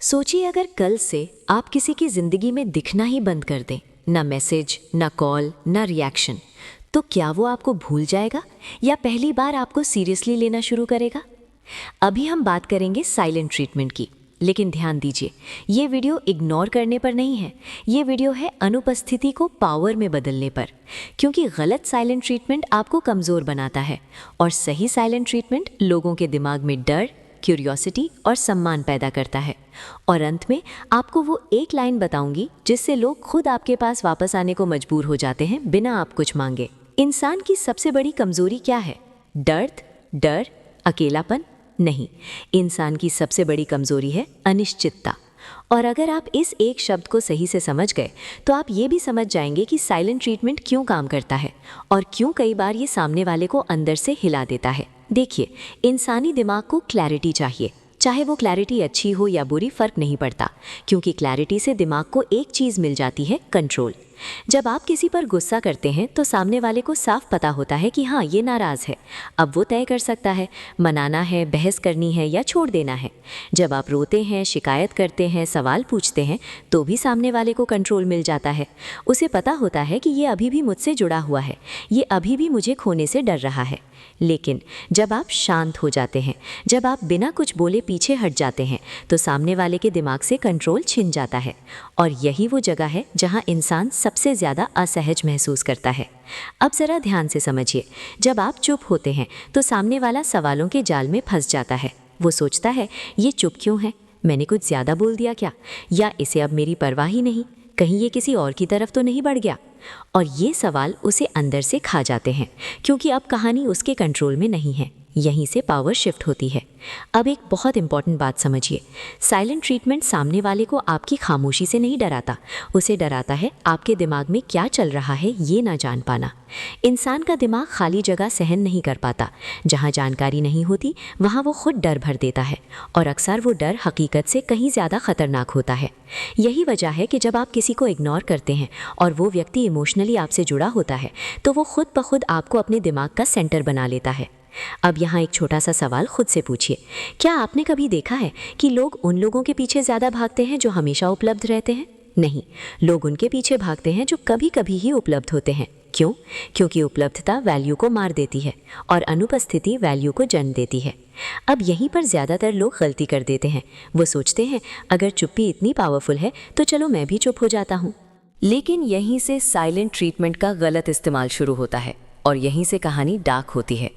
सोचिए अगर कल से आप किसी की जिंदगी में दिखना ही बंद कर दें, ना मैसेज, ना कॉल, ना रिएक्शन, तो क्या वो आपको भूल जाएगा या पहली बार आपको सीरियसली लेना शुरू करेगा? अभी हम बात करेंगे साइलेंट ट्रीटमेंट की, लेकिन ध्यान दीजिए, ये वीडियो इग्नोर करने पर नहीं है। ये वीडियो है अनुपस्थिति को पावर में बदलने पर, क्योंकि गलत साइलेंट ट्रीटमेंट आपको कमज़ोर बनाता है और सही साइलेंट ट्रीटमेंट लोगों के दिमाग में डर, क्यूरियोसिटी और सम्मान पैदा करता है। और अंत में आपको वो एक लाइन बताऊंगी जिससे लोग खुद आपके पास वापस आने को मजबूर हो जाते हैं बिना आप कुछ मांगे। इंसान की सबसे बड़ी कमजोरी क्या है? दर्द, डर, अकेलापन? नहीं, इंसान की सबसे बड़ी कमजोरी है अनिश्चितता। और अगर आप इस एक शब्द को सही से समझ गए तो आप ये भी समझ जाएंगे कि साइलेंट ट्रीटमेंट क्यों काम करता है और क्यों कई बार ये सामने वाले को अंदर से हिला देता है। देखिए, इंसानी दिमाग को क्लैरिटी चाहिए, चाहे वो क्लैरिटी अच्छी हो या बुरी, फर्क नहीं पड़ता, क्योंकि क्लैरिटी से दिमाग को एक चीज़ मिल जाती है, कंट्रोल। जब आप किसी पर गुस्सा करते हैं तो सामने वाले को साफ पता होता है कि हाँ, ये नाराज़ है। अब वो तय कर सकता है मनाना है, बहस करनी है या छोड़ देना है। जब आप रोते हैं, शिकायत करते हैं, सवाल पूछते हैं, तो भी सामने वाले को कंट्रोल मिल जाता है। उसे पता होता है कि ये अभी भी मुझसे जुड़ा हुआ है, ये अभी भी मुझे खोने से डर रहा है। लेकिन जब आप शांत हो जाते हैं, जब आप बिना कुछ बोले पीछे हट जाते हैं, तो सामने वाले के दिमाग से कंट्रोल छिन जाता है। और यही वो जगह है जहां इंसान सबसे ज़्यादा असहज महसूस करता है। अब ज़रा ध्यान से समझिए, जब आप चुप होते हैं तो सामने वाला सवालों के जाल में फंस जाता है। वो सोचता है, ये चुप क्यों है? मैंने कुछ ज़्यादा बोल दिया क्या? या इसे अब मेरी परवाह ही नहीं? कहीं ये किसी और की तरफ तो नहीं बढ़ गया? और ये सवाल उसे अंदर से खा जाते हैं, क्योंकि अब कहानी उसके कंट्रोल में नहीं है। यहीं से पावर शिफ्ट होती है। अब एक बहुत इंपॉर्टेंट बात समझिए, साइलेंट ट्रीटमेंट सामने वाले को आपकी खामोशी से नहीं डराता, उसे डराता है आपके दिमाग में क्या चल रहा है ये ना जान पाना। इंसान का दिमाग खाली जगह सहन नहीं कर पाता। जहाँ जानकारी नहीं होती वहाँ वो खुद डर भर देता है, और अक्सर वो डर हकीकत से कहीं ज़्यादा खतरनाक होता है। यही वजह है कि जब आप किसी को इग्नोर करते हैं और वो व्यक्ति इमोशनली आपसे जुड़ा होता है, तो वो खुद ब खुद आपको अपने दिमाग का सेंटर बना लेता है। अब यहाँ एक छोटा सा सवाल खुद से पूछिए, क्या आपने कभी देखा है कि लोग उन लोगों के पीछे ज़्यादा भागते हैं जो हमेशा उपलब्ध रहते हैं? नहीं, लोग उनके पीछे भागते हैं जो कभी कभी ही उपलब्ध होते हैं। क्यों? क्योंकि उपलब्धता वैल्यू को मार देती है और अनुपस्थिति वैल्यू को जन्म देती है। अब यहीं पर ज़्यादातर लोग गलती कर देते हैं। वो सोचते हैं, अगर चुप्पी इतनी पावरफुल है तो चलो मैं भी चुप हो जाता हूँ। लेकिन यहीं से साइलेंट ट्रीटमेंट का गलत इस्तेमाल शुरू होता है और यहीं से कहानी डार्क होती है,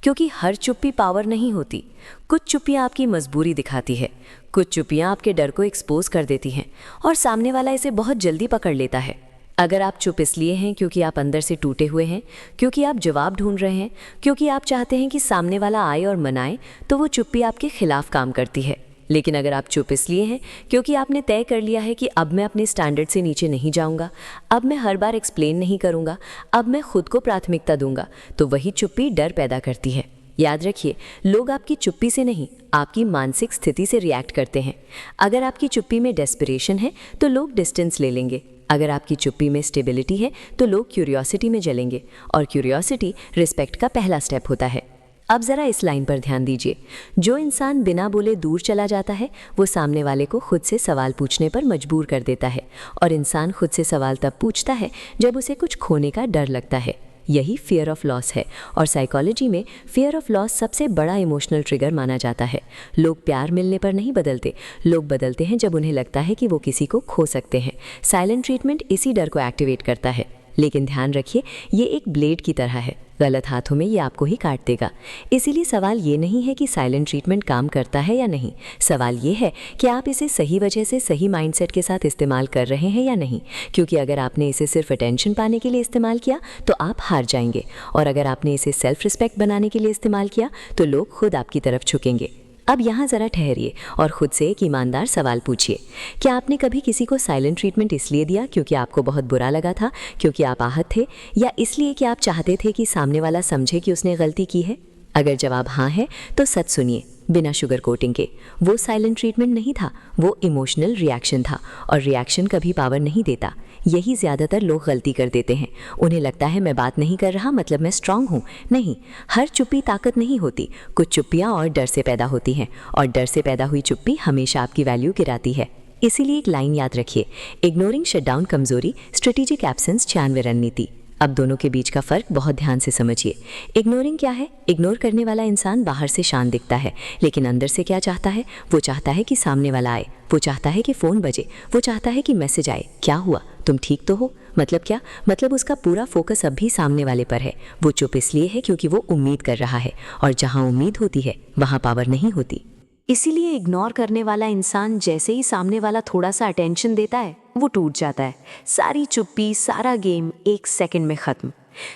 क्योंकि हर चुप्पी पावर नहीं होती। कुछ चुप्पियाँ आपकी मजबूरी दिखाती है, कुछ चुप्पियाँ आपके डर को एक्सपोज कर देती हैं और सामने वाला इसे बहुत जल्दी पकड़ लेता है। अगर आप चुप इसलिए हैं क्योंकि आप अंदर से टूटे हुए हैं, क्योंकि आप जवाब ढूंढ रहे हैं, क्योंकि आप चाहते हैं कि सामने वाला आए और मनाए, तो वो चुप्पी आपके खिलाफ काम करती है। लेकिन अगर आप चुप इसलिए हैं क्योंकि आपने तय कर लिया है कि अब मैं अपने स्टैंडर्ड से नीचे नहीं जाऊंगा, अब मैं हर बार एक्सप्लेन नहीं करूंगा, अब मैं खुद को प्राथमिकता दूंगा, तो वही चुप्पी डर पैदा करती है। याद रखिए, लोग आपकी चुप्पी से नहीं, आपकी मानसिक स्थिति से रिएक्ट करते हैं। अगर आपकी चुप्पी में डेस्परेशन है तो लोग डिस्टेंस ले लेंगे। अगर आपकी चुप्पी में स्टेबिलिटी है तो लोग क्यूरियोसिटी में जलेंगे, और क्यूरियोसिटी रिस्पेक्ट का पहला स्टेप होता है। अब ज़रा इस लाइन पर ध्यान दीजिए, जो इंसान बिना बोले दूर चला जाता है वो सामने वाले को खुद से सवाल पूछने पर मजबूर कर देता है, और इंसान खुद से सवाल तब पूछता है जब उसे कुछ खोने का डर लगता है। यही फियर ऑफ लॉस है, और साइकोलॉजी में फियर ऑफ लॉस सबसे बड़ा इमोशनल ट्रिगर माना जाता है। लोग प्यार मिलने पर नहीं बदलते, लोग बदलते हैं जब उन्हें लगता है कि वो किसी को खो सकते हैं। साइलेंट ट्रीटमेंट इसी डर को एक्टिवेट करता है। लेकिन ध्यान रखिए, ये एक ब्लेड की तरह है, गलत हाथों में ये आपको ही काट देगा। इसीलिए सवाल ये नहीं है कि साइलेंट ट्रीटमेंट काम करता है या नहीं, सवाल ये है कि आप इसे सही वजह से सही माइंडसेट के साथ इस्तेमाल कर रहे हैं या नहीं। क्योंकि अगर आपने इसे सिर्फ अटेंशन पाने के लिए इस्तेमाल किया तो आप हार जाएंगे, और अगर आपने इसे सेल्फ रिस्पेक्ट बनाने के लिए इस्तेमाल किया तो लोग खुद आपकी तरफ झुकेंगे। अब यहाँ ज़रा ठहरिए और खुद से एक ईमानदार सवाल पूछिए, क्या आपने कभी किसी को साइलेंट ट्रीटमेंट इसलिए दिया क्योंकि आपको बहुत बुरा लगा था, क्योंकि आप आहत थे, या इसलिए कि आप चाहते थे कि सामने वाला समझे कि उसने गलती की है? अगर जवाब हाँ है तो सच सुनिए, बिना शुगर कोटिंग के। वो साइलेंट ट्रीटमेंट नहीं था, वो इमोशनल रिएक्शन था, और रिएक्शन कभी पावर नहीं देता। यही ज़्यादातर लोग गलती कर देते हैं। उन्हें लगता है मैं बात नहीं कर रहा मतलब मैं स्ट्रांग हूँ। नहीं, हर चुप्पी ताकत नहीं होती। कुछ चुप्पियाँ और डर से पैदा होती हैं, और डर से पैदा हुई चुप्पी हमेशा आपकी वैल्यू गिराती है। इसीलिए एक लाइन याद रखिए, इग्नोरिंग शटडाउन कमजोरी, स्ट्रेटेजिक एब्सेंस जानवर रणनीति। अब दोनों के बीच का फर्क बहुत ध्यान से समझिए। इग्नोरिंग क्या है? इग्नोर करने वाला इंसान बाहर से शांत दिखता है, लेकिन अंदर से क्या चाहता है? वो चाहता है कि सामने वाला आए, वो चाहता है कि फ़ोन बजे, वो चाहता है कि मैसेज आए, क्या हुआ, तुम ठीक तो हो? मतलब क्या? मतलब उसका पूरा फोकस अब भी सामने वाले पर है। वो चुप इसलिए है क्योंकि वो उम्मीद कर रहा है, और जहाँ उम्मीद होती है वहाँ पावर नहीं होती। इसीलिए इग्नोर करने वाला इंसान जैसे ही सामने वाला थोड़ा सा अटेंशन देता है, वो टूट जाता है। सारी चुप्पी, सारा गेम 1 सेकंड में खत्म।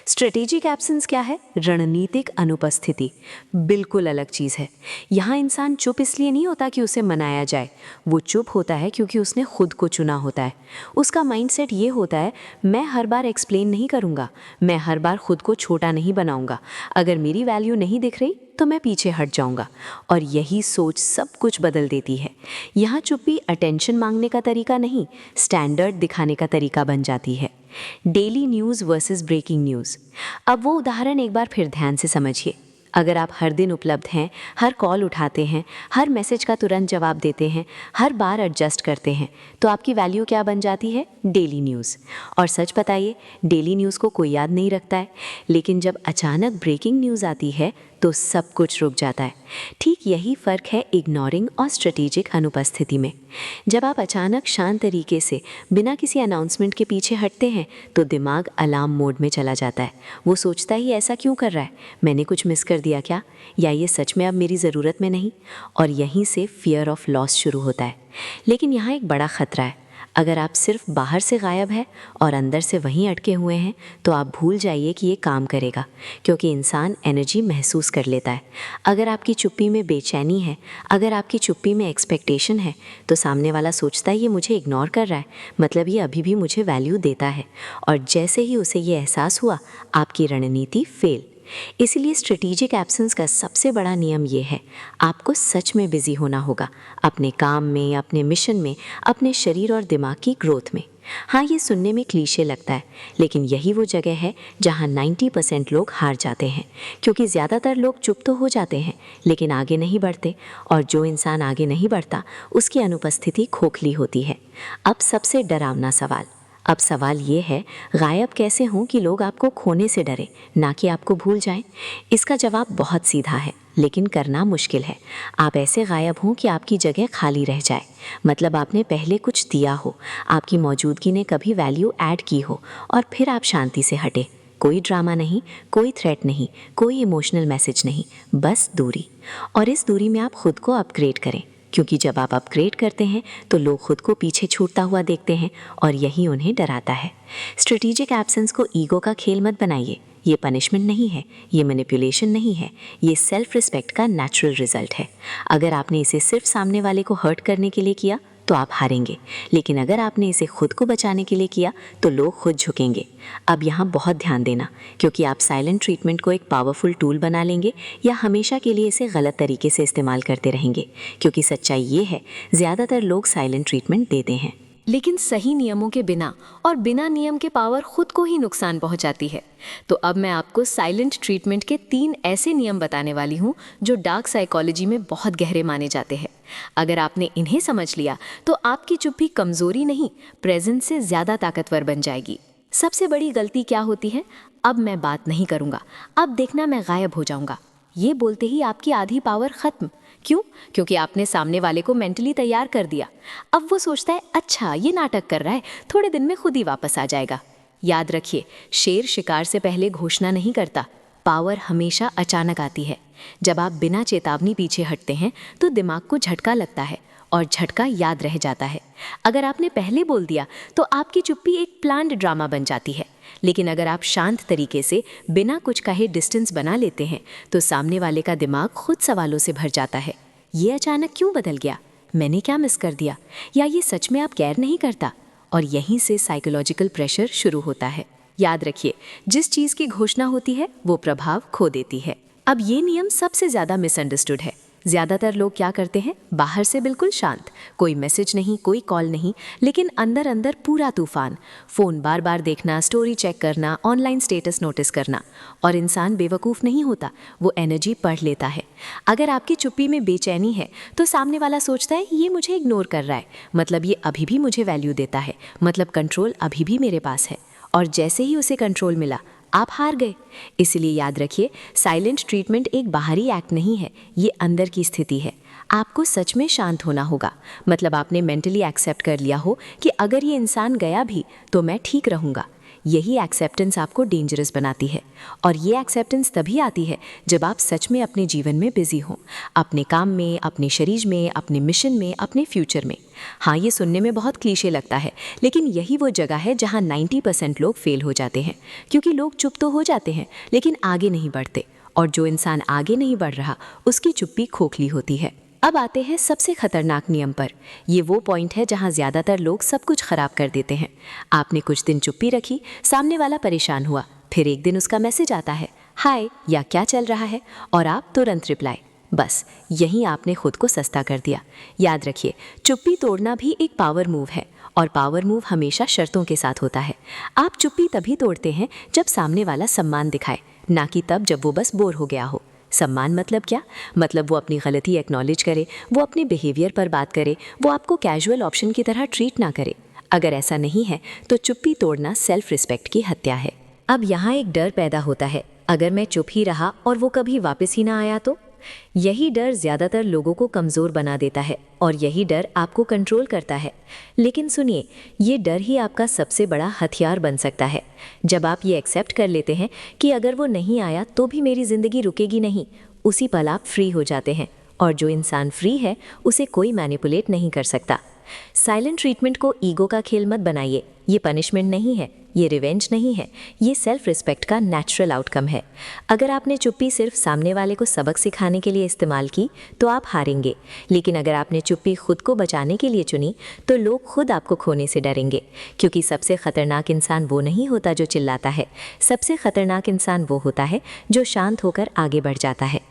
स्ट्रेटेजिक एब्सेंस क्या है? रणनीतिक अनुपस्थिति। बिल्कुल अलग चीज़ है। यहाँ इंसान चुप इसलिए नहीं होता कि उसे मनाया जाए, वो चुप होता है क्योंकि उसने खुद को चुना होता है। उसका माइंडसेट ये होता है, मैं हर बार एक्सप्लेन नहीं करूँगा, मैं हर बार खुद को छोटा नहीं बनाऊँगा। अगर मेरी वैल्यू नहीं दिख रही तो मैं पीछे हट जाऊँगा। और यही सोच सब कुछ बदल देती है। यहाँ चुप्पी अटेंशन मांगने का तरीका नहीं, स्टैंडर्ड दिखाने का तरीका बन जाती है। Daily news versus breaking news. अब वो उदाहरण एक बार फिर ध्यान से समझिए। अगर आप हर दिन उपलब्ध हैं, हर कॉल उठाते हैं, हर मैसेज का तुरंत जवाब देते हैं, हर बार एडजस्ट करते हैं, तो आपकी वैल्यू क्या बन जाती है? Daily news. और सच बताइए, डेली न्यूज़ को कोई याद नहीं रखता है, लेकिन जब अचानक ब्रेकिंग न्यूज़ आती है तो सब कुछ रुक जाता है। ठीक यही फ़र्क है इग्नोरिंग और स्ट्रेटेजिक अनुपस्थिति में। जब आप अचानक शांत तरीके से बिना किसी अनाउंसमेंट के पीछे हटते हैं तो दिमाग अलार्म मोड में चला जाता है। वो सोचता ही ऐसा क्यों कर रहा है, मैंने कुछ मिस कर दिया क्या, या ये सच में अब मेरी ज़रूरत में नहीं। और यहीं से फियर ऑफ लॉस शुरू होता है। लेकिन यहाँ एक बड़ा ख़तरा है। अगर आप सिर्फ बाहर से गायब है और अंदर से वहीं अटके हुए हैं, तो आप भूल जाइए कि ये काम करेगा, क्योंकि इंसान एनर्जी महसूस कर लेता है। अगर आपकी चुप्पी में बेचैनी है, अगर आपकी चुप्पी में एक्सपेक्टेशन है, तो सामने वाला सोचता है ये मुझे इग्नोर कर रहा है, मतलब ये अभी भी मुझे वैल्यू देता है। और जैसे ही उसे ये एहसास हुआ, आपकी रणनीति फेल। इसीलिए स्ट्रेटेजिक एब्सेंस का सबसे बड़ा नियम ये है, आपको सच में बिजी होना होगा, अपने काम में, अपने मिशन में, अपने शरीर और दिमाग की ग्रोथ में। हाँ, ये सुनने में क्लीशे लगता है, लेकिन यही वो जगह है जहाँ 90% लोग हार जाते हैं, क्योंकि ज़्यादातर लोग चुप तो हो जाते हैं लेकिन आगे नहीं बढ़ते, और जो इंसान आगे नहीं बढ़ता उसकी अनुपस्थिति खोखली होती है। अब सबसे डरावना सवाल ये है, गायब कैसे हों कि लोग आपको खोने से डरे, ना कि आपको भूल जाएं? इसका जवाब बहुत सीधा है, लेकिन करना मुश्किल है। आप ऐसे गायब हों कि आपकी जगह खाली रह जाए, मतलब आपने पहले कुछ दिया हो, आपकी मौजूदगी ने कभी वैल्यू ऐड की हो, और फिर आप शांति से हटे। कोई ड्रामा नहीं, कोई थ्रेट नहीं, कोई इमोशनल मैसेज नहीं, बस दूरी। और इस दूरी में आप खुद को अपग्रेड करें, क्योंकि जब आप अपग्रेड करते हैं तो लोग खुद को पीछे छूटता हुआ देखते हैं, और यही उन्हें डराता है। स्ट्रेटेजिक एब्सेंस को ईगो का खेल मत बनाइए। ये पनिशमेंट नहीं है, ये मैनिपुलेशन नहीं है, ये सेल्फ रिस्पेक्ट का नेचुरल रिजल्ट है। अगर आपने इसे सिर्फ सामने वाले को हर्ट करने के लिए किया तो आप हारेंगे, लेकिन अगर आपने इसे खुद को बचाने के लिए किया तो लोग खुद झुकेंगे। अब यहाँ बहुत ध्यान देना, क्योंकि आप साइलेंट ट्रीटमेंट को एक पावरफुल टूल बना लेंगे या हमेशा के लिए इसे गलत तरीके से इस्तेमाल करते रहेंगे, क्योंकि सच्चाई ये है, ज़्यादातर लोग साइलेंट ट्रीटमेंट देते हैं, लेकिन सही नियमों के बिना और बिना नियम के पावर खुद को ही नुकसान पहुंचाती है। तो अब मैं आपको साइलेंट ट्रीटमेंट के 3 ऐसे नियम बताने वाली हूं जो डार्क साइकोलॉजी में बहुत गहरे माने जाते हैं। अगर आपने इन्हें समझ लिया तो आपकी चुप्पी कमजोरी नहीं, प्रेजेंस से ज्यादा ताकतवर बन जाएगी। सबसे बड़ी गलती क्या होती है? अब मैं बात नहीं करूंगा, अब देखना मैं गायब हो जाऊंगा। ये बोलते ही आपकी आधी पावर खत्म। क्यों? क्योंकि आपने सामने वाले को मेंटली तैयार कर दिया। अब वो सोचता है, अच्छा ये नाटक कर रहा है, थोड़े दिन में खुद ही वापस आ जाएगा। याद रखिए, शेर शिकार से पहले घोषणा नहीं करता। पावर हमेशा अचानक आती है। जब आप बिना चेतावनी पीछे हटते हैं तो दिमाग को झटका लगता है, और झटका याद रह जाता है। अगर आपने पहले बोल दिया तो आपकी चुप्पी एक प्लान्ड ड्रामा बन जाती है, लेकिन अगर आप शांत तरीके से बिना कुछ कहे डिस्टेंस बना लेते हैं तो सामने वाले का दिमाग खुद सवालों से भर जाता है। ये अचानक क्यों बदल गया? मैंने क्या मिस कर दिया? या ये सच में आप केयर नहीं करता? और यहीं से साइकोलॉजिकल प्रेशर शुरू होता है। याद रखिए, जिस चीज़ की घोषणा होती है वो प्रभाव खो देती है। अब ये नियम सबसे ज़्यादा मिसअंडरस्टूड है। ज़्यादातर लोग क्या करते हैं, बाहर से बिल्कुल शांत, कोई मैसेज नहीं, कोई कॉल नहीं, लेकिन अंदर अंदर पूरा तूफान। फ़ोन बार बार देखना, स्टोरी चेक करना, ऑनलाइन स्टेटस नोटिस करना। और इंसान बेवकूफ़ नहीं होता, वो एनर्जी पढ़ लेता है। अगर आपकी चुप्पी में बेचैनी है तो सामने वाला सोचता है ये मुझे इग्नोर कर रहा है, मतलब ये अभी भी मुझे वैल्यू देता है, मतलब कंट्रोल अभी भी मेरे पास है। और जैसे ही उसे कंट्रोल मिला, आप हार गए। इसलिए याद रखिए, साइलेंट ट्रीटमेंट एक बाहरी एक्ट नहीं है, ये अंदर की स्थिति है। आपको सच में शांत होना होगा, मतलब आपने मेंटली एक्सेप्ट कर लिया हो कि अगर ये इंसान गया भी तो मैं ठीक रहूँगा। यही एक्सेप्टेंस आपको डेंजरस बनाती है। और ये एक्सेप्टेंस तभी आती है जब आप सच में अपने जीवन में बिजी हों, अपने काम में, अपने शरीर में, अपने मिशन में, अपने फ्यूचर में। हाँ, ये सुनने में बहुत क्लीशे लगता है, लेकिन यही वो जगह है जहाँ 90% लोग फेल हो जाते हैं, क्योंकि लोग चुप तो हो जाते हैं लेकिन आगे नहीं बढ़ते। और जो इंसान आगे नहीं बढ़ रहा, उसकी चुप्पी खोखली होती है। अब आते हैं सबसे खतरनाक नियम पर। ये वो पॉइंट है जहाँ ज़्यादातर लोग सब कुछ खराब कर देते हैं। आपने कुछ दिन चुप्पी रखी, सामने वाला परेशान हुआ, फिर एक दिन उसका मैसेज आता है, हाय या क्या चल रहा है, और आप तुरंत रिप्लाई। बस यहीं आपने खुद को सस्ता कर दिया। याद रखिए, चुप्पी तोड़ना भी एक पावर मूव है, और पावर मूव हमेशा शर्तों के साथ होता है। आप चुप्पी तभी तोड़ते हैं जब सामने वाला सम्मान दिखाए, ना कि तब जब वो बस बोर हो गया हो। सम्मान मतलब क्या? मतलब वो अपनी गलती एक्नॉलेज करे, वो अपने बिहेवियर पर बात करे, वो आपको कैजुअल ऑप्शन की तरह ट्रीट ना करे। अगर ऐसा नहीं है तो चुप्पी तोड़ना सेल्फ रिस्पेक्ट की हत्या है। अब यहाँ एक डर पैदा होता है, अगर मैं चुप ही रहा और वो कभी वापस ही ना आया तो? यही डर ज़्यादातर लोगों को कमज़ोर बना देता है, और यही डर आपको कंट्रोल करता है। लेकिन सुनिए, ये डर ही आपका सबसे बड़ा हथियार बन सकता है। जब आप ये एक्सेप्ट कर लेते हैं कि अगर वो नहीं आया तो भी मेरी ज़िंदगी रुकेगी नहीं, उसी पल आप फ्री हो जाते हैं। और जो इंसान फ्री है, उसे कोई मैनिपुलेट नहीं कर सकता। साइलेंट ट्रीटमेंट को ईगो का खेल मत बनाइए। ये पनिशमेंट नहीं है, ये रिवेंज नहीं है, ये सेल्फ रिस्पेक्ट का नेचुरल आउटकम है। अगर आपने चुप्पी सिर्फ सामने वाले को सबक सिखाने के लिए इस्तेमाल की तो आप हारेंगे, लेकिन अगर आपने चुप्पी खुद को बचाने के लिए चुनी तो लोग खुद आपको खोने से डरेंगे। क्योंकि सबसे खतरनाक इंसान वो नहीं होता जो चिल्लाता है, सबसे खतरनाक इंसान वो होता है जो शांत होकर आगे बढ़ जाता है।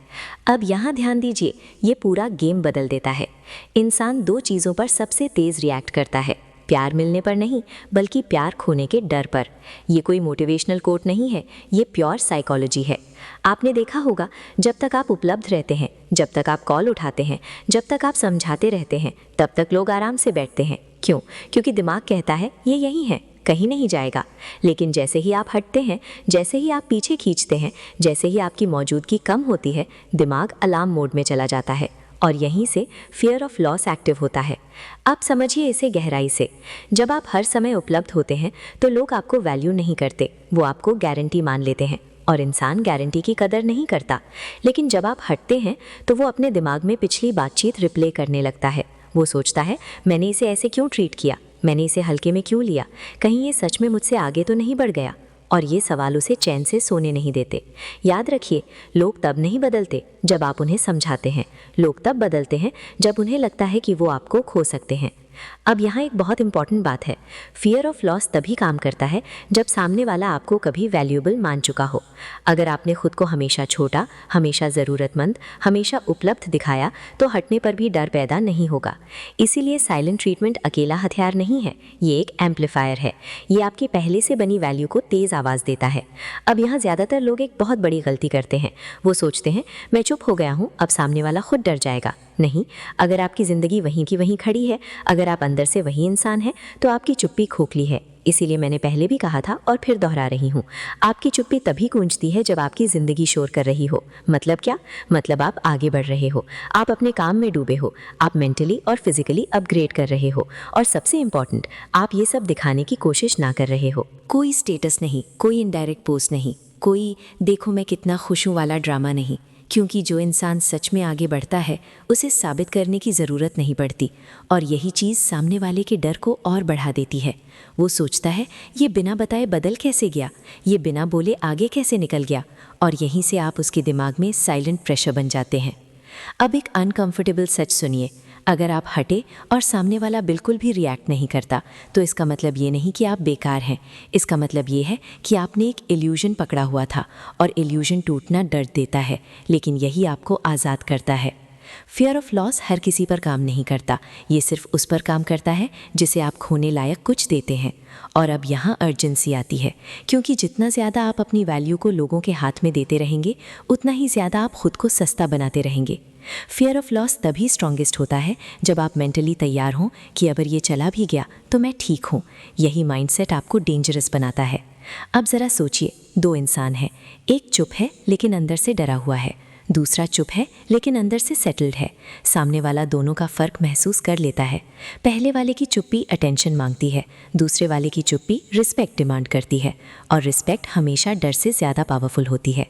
अब यहाँ ध्यान दीजिए, ये पूरा गेम बदल देता है। इंसान दो चीज़ों पर सबसे तेज़ रिएक्ट करता है, प्यार मिलने पर नहीं, बल्कि प्यार खोने के डर पर। ये कोई मोटिवेशनल कोट नहीं है, ये प्योर साइकोलॉजी है। आपने देखा होगा, जब तक आप उपलब्ध रहते हैं, जब तक आप कॉल उठाते हैं, जब तक आप समझाते रहते हैं, तब तक लोग आराम से बैठते हैं। क्यों? क्योंकि दिमाग कहता है ये यहीं है, कहीं नहीं जाएगा। लेकिन जैसे ही आप हटते हैं, जैसे ही आप पीछे खींचते हैं, जैसे ही आपकी मौजूदगी कम होती है, दिमाग अलार्म मोड में चला जाता है, और यहीं से फियर ऑफ लॉस एक्टिव होता है। आप समझिए इसे गहराई से। जब आप हर समय उपलब्ध होते हैं तो लोग आपको वैल्यू नहीं करते, वो आपको गारंटी मान लेते हैं, और इंसान गारंटी की कदर नहीं करता। लेकिन जब आप हटते हैं तो वो अपने दिमाग में पिछली बातचीत रिप्ले करने लगता है। वो सोचता है, मैंने इसे ऐसे क्यों ट्रीट किया, मैंने इसे हल्के में क्यों लिया, कहीं ये सच में मुझसे आगे तो नहीं बढ़ गया। और ये सवाल उसे चैन से सोने नहीं देते। याद रखिए, लोग तब नहीं बदलते जब आप उन्हें समझाते हैं, लोग तब बदलते हैं जब उन्हें लगता है कि वो आपको खो सकते हैं। अब यहाँ एक बहुत इंपॉर्टेंट बात है, फियर ऑफ लॉस तभी काम करता है जब सामने वाला आपको कभी वैल्यूएबल मान चुका हो। अगर आपने खुद को हमेशा छोटा, हमेशा ज़रूरतमंद, हमेशा उपलब्ध दिखाया तो हटने पर भी डर पैदा नहीं होगा। इसीलिए साइलेंट ट्रीटमेंट अकेला हथियार नहीं है, ये एक एम्पलीफायर है। ये आपकी पहले से बनी वैल्यू को तेज़ आवाज़ देता है। अब यहाँ ज़्यादातर लोग एक बहुत बड़ी गलती करते हैं। वो सोचते हैं, मैं चुप हो गया हूँ, अब सामने वाला खुद डर जाएगा। नहीं, अगर आपकी ज़िंदगी वहीं की वहीं खड़ी है, अगर आप अंदर से वही इंसान हैं, तो आपकी चुप्पी खोखली है। इसीलिए मैंने पहले भी कहा था और फिर दोहरा रही हूँ, आपकी चुप्पी तभी गूंजती है जब आपकी ज़िंदगी शोर कर रही हो। मतलब क्या? मतलब आप आगे बढ़ रहे हो, आप अपने काम में डूबे हो, आप मेंटली और फिजिकली अपग्रेड कर रहे हो, और सबसे इम्पॉर्टेंट, आप ये सब दिखाने की कोशिश ना कर रहे हो। कोई स्टेटस नहीं, कोई इनडायरेक्ट पोस्ट नहीं, कोई देखो मैं कितना खुश हूँ वाला ड्रामा नहीं। क्योंकि जो इंसान सच में आगे बढ़ता है, उसे साबित करने की ज़रूरत नहीं पड़ती, और यही चीज़ सामने वाले के डर को और बढ़ा देती है। वो सोचता है, ये बिना बताए बदल कैसे गया, ये बिना बोले आगे कैसे निकल गया, और यहीं से आप उसके दिमाग में साइलेंट प्रेशर बन जाते हैं। अब एक अनकंफर्टेबल सच सुनिए, अगर आप हटे और सामने वाला बिल्कुल भी रिएक्ट नहीं करता, तो इसका मतलब ये नहीं कि आप बेकार हैं। इसका मतलब ये है कि आपने एक इल्यूजन पकड़ा हुआ था, और इल्यूजन टूटना दर्द देता है, लेकिन यही आपको आज़ाद करता है। फियर ऑफ लॉस हर किसी पर काम नहीं करता, ये सिर्फ उस पर काम करता है जिसे आप खोने लायक कुछ देते हैं। और अब यहाँ अर्जेंसी आती है, क्योंकि जितना ज़्यादा आप अपनी वैल्यू को लोगों के हाथ में देते रहेंगे, उतना ही ज़्यादा आप खुद को सस्ता बनाते रहेंगे। फियर ऑफ लॉस तभी स्ट्रॉन्गेस्ट होता है जब आप मेंटली तैयार हों कि अगर ये चला भी गया तो मैं ठीक हूँ। यही माइंडसेट आपको डेंजरस बनाता है। अब ज़रा सोचिए, दो इंसान हैं, एक चुप है लेकिन अंदर से डरा हुआ है, दूसरा चुप है लेकिन अंदर से सेटल्ड है। सामने वाला दोनों का फ़र्क महसूस कर लेता है। पहले वाले की चुप्पी अटेंशन मांगती है, दूसरे वाले की चुप्पी रिस्पेक्ट डिमांड करती है, और रिस्पेक्ट हमेशा डर से ज़्यादा पावरफुल होती है।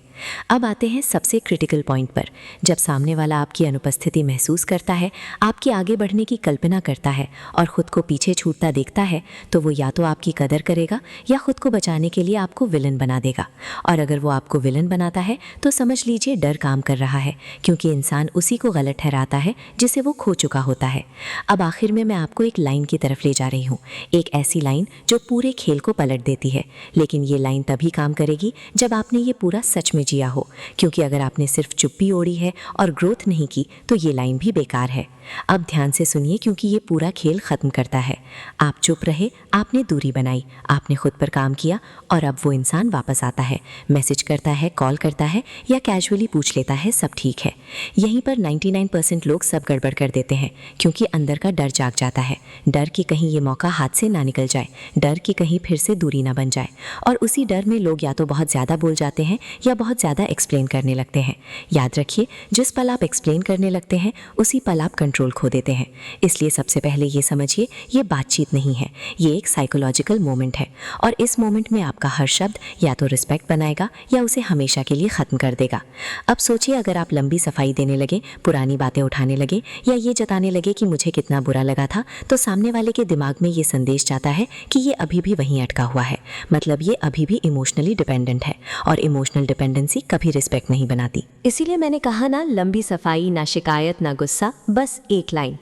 अब आते हैं सबसे क्रिटिकल पॉइंट पर। जब सामने वाला आपकी अनुपस्थिति महसूस करता है, आपके आगे बढ़ने की कल्पना करता है और ख़ुद को पीछे छूटता देखता है, तो वो या तो आपकी कदर करेगा या खुद को बचाने के लिए आपको विलन बना देगा। और अगर वो आपको विलन बनाता है तो समझ लीजिए डर काम कर रहा है, क्योंकि इंसान उसी को गलत ठहराता है जिसे वो खो चुका होता है। अब आखिर में मैं आपको एक लाइन की तरफ ले जा रही हूँ, एक ऐसी लाइन जो पूरे खेल को पलट देती है। लेकिन ये लाइन तभी काम करेगी जब आपने ये पूरा सच में जिया हो, क्योंकि अगर आपने सिर्फ चुप्पी ओढ़ी है और ग्रोथ नहीं की तो ये लाइन भी बेकार है। अब ध्यान से सुनिए, क्योंकि ये पूरा खेल ख़त्म करता है। आप चुप रहे, आपने दूरी बनाई, आपने खुद पर काम किया, और अब वो इंसान वापस आता है, मैसेज करता है, कॉल करता है या कैजुअली पूछ लेता है सब ठीक है। यहीं पर 99% लोग सब गड़बड़ कर देते हैं, क्योंकि अंदर का डर जाग जाता है। डर कि कहीं ये मौका हाथ से ना निकल जाए, डर कि कहीं फिर से दूरी ना बन जाए। और उसी डर में लोग या तो बहुत ज़्यादा बोल जाते हैं या बहुत ज़्यादा एक्सप्लेन करने लगते हैं। याद रखिए, जिस पल आप एक्सप्लेन करने लगते हैं उसी पल आप कंट्रोल खो देते हैं। इसलिए सबसे पहले ये समझिए, ये बातचीत नहीं है, ये एक साइकोलॉजिकल मोमेंट है, और इस मोमेंट में आपका हर शब्द या तो रिस्पेक्ट बनाएगा या उसे हमेशा के लिए ख़त्म कर देगा। अब सोचिए, अगर आप लंबी सफाई देने लगे, पुरानी बातें उठाने लगे या ये जताने लगे कि मुझे कितना बुरा लगा था, तो सामने वाले के दिमाग में ये संदेश जाता है कि ये अभी भी वहीं अटका हुआ है, मतलब ये अभी भी इमोशनली डिपेंडेंट है, और इमोशनल डिपेंडेंसी कभी रिस्पेक्ट नहीं बनाती। इसीलिए मैंने कहा ना, लंबी सफाई, ना शिकायत, ना गुस्सा, बस एक लाइन।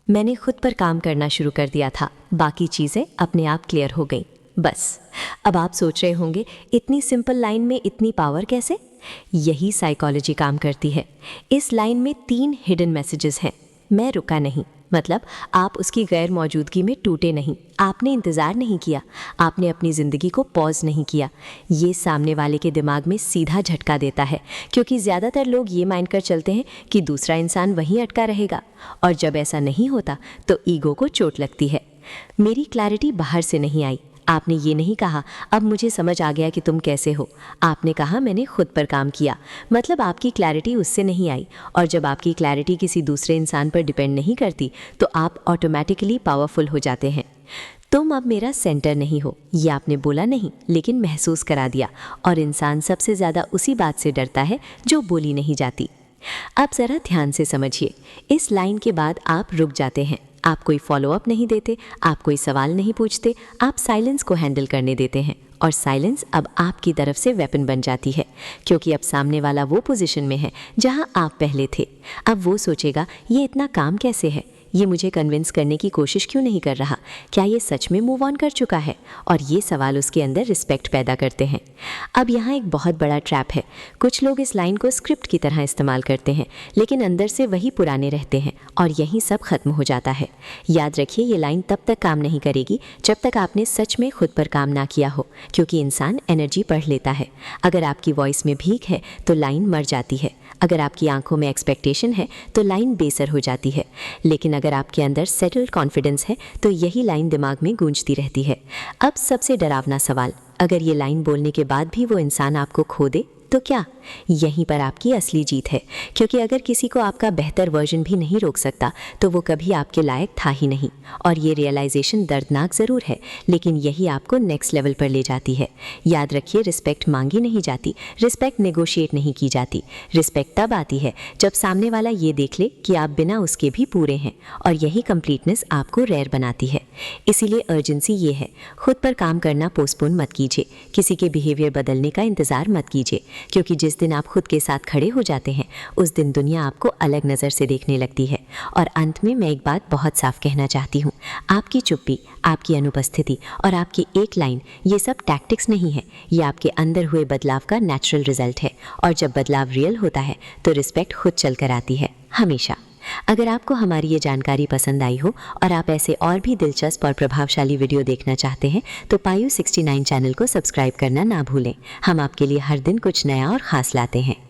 मैंने खुद पर काम करना शुरू कर दिया था, बाकी चीज़ें अपने आप क्लियर हो गई, बस। अब आप सोच रहे होंगे, इतनी सिंपल लाइन में इतनी पावर कैसे? यही साइकोलॉजी काम करती है। इस लाइन में 3 हिडन मैसेजेस हैं। मैं रुका नहीं, मतलब आप उसकी गैर मौजूदगी में टूटे नहीं, आपने इंतज़ार नहीं किया, आपने अपनी ज़िंदगी को पॉज नहीं किया। ये सामने वाले के दिमाग में सीधा झटका देता है, क्योंकि ज़्यादातर लोग ये मान कर चलते हैं कि दूसरा इंसान वहीं अटका रहेगा, और जब ऐसा नहीं होता तो ईगो को चोट लगती है। मेरी क्लैरिटी बाहर से नहीं आई। आपने ये नहीं कहा, अब मुझे समझ आ गया कि तुम कैसे हो। आपने कहा, मैंने खुद पर काम किया, मतलब आपकी क्लैरिटी उससे नहीं आई। और जब आपकी क्लैरिटी किसी दूसरे इंसान पर डिपेंड नहीं करती, तो आप ऑटोमेटिकली पावरफुल हो जाते हैं। तुम अब मेरा सेंटर नहीं हो, ये आपने बोला नहीं, लेकिन महसूस करा दिया। और इंसान सबसे ज़्यादा उसी बात से डरता है जो बोली नहीं जाती। अब ज़रा ध्यान से समझिए, इस लाइन के बाद आप रुक जाते हैं। आप कोई फॉलोअप नहीं देते, आप कोई सवाल नहीं पूछते, आप साइलेंस को हैंडल करने देते हैं। और साइलेंस अब आपकी तरफ से वेपन बन जाती है, क्योंकि अब सामने वाला वो पोजीशन में है जहां आप पहले थे। अब वो सोचेगा, ये इतना काम कैसे है, ये मुझे कन्विंस करने की कोशिश क्यों नहीं कर रहा, क्या ये सच में मूव ऑन कर चुका है? और ये सवाल उसके अंदर रिस्पेक्ट पैदा करते हैं। अब यहाँ एक बहुत बड़ा ट्रैप है। कुछ लोग इस लाइन को स्क्रिप्ट की तरह इस्तेमाल करते हैं, लेकिन अंदर से वही पुराने रहते हैं, और यहीं सब खत्म हो जाता है। याद रखिए, ये लाइन तब तक काम नहीं करेगी जब तक आपने सच में खुद पर काम ना किया हो, क्योंकि इंसान एनर्जी पढ़ लेता है। अगर आपकी वॉइस में भीख है तो लाइन मर जाती है, अगर आपकी आंखों में एक्सपेक्टेशन है तो लाइन बेसर हो जाती है, लेकिन अगर आपके अंदर सेटल्ड कॉन्फिडेंस है तो यही लाइन दिमाग में गूंजती रहती है। अब सबसे डरावना सवाल, अगर ये लाइन बोलने के बाद भी वो इंसान आपको खो दे तो क्या? यहीं पर आपकी असली जीत है, क्योंकि अगर किसी को आपका बेहतर वर्जन भी नहीं रोक सकता तो वो कभी आपके लायक था ही नहीं। और ये रियलाइजेशन दर्दनाक ज़रूर है, लेकिन यही आपको नेक्स्ट लेवल पर ले जाती है। याद रखिए, रिस्पेक्ट मांगी नहीं जाती, रिस्पेक्ट नेगोशिएट नहीं की जाती। रिस्पेक्ट तब आती है जब सामने वाला ये देख ले कि आप बिना उसके भी पूरे हैं, और यही कंप्लीटनेस आपको रेयर बनाती है। इसीलिए अर्जेंसी ये है, खुद पर काम करना पोस्टपोन मत कीजिए, किसी के बिहेवियर बदलने का इंतज़ार मत कीजिए, क्योंकि जिस दिन आप खुद के साथ खड़े हो जाते हैं उस दिन दुनिया आपको अलग नज़र से देखने लगती है। और अंत में मैं एक बात बहुत साफ कहना चाहती हूँ, आपकी चुप्पी, आपकी अनुपस्थिति और आपकी एक लाइन, ये सब टैक्टिक्स नहीं है, ये आपके अंदर हुए बदलाव का नेचुरल रिजल्ट है। और जब बदलाव रियल होता है तो रिस्पेक्ट खुद चल कर आती है, हमेशा। अगर आपको हमारी ये जानकारी पसंद आई हो और आप ऐसे और भी दिलचस्प और प्रभावशाली वीडियो देखना चाहते हैं तो पायु 69 चैनल को सब्सक्राइब करना ना भूलें। हम आपके लिए हर दिन कुछ नया और ख़ास लाते हैं।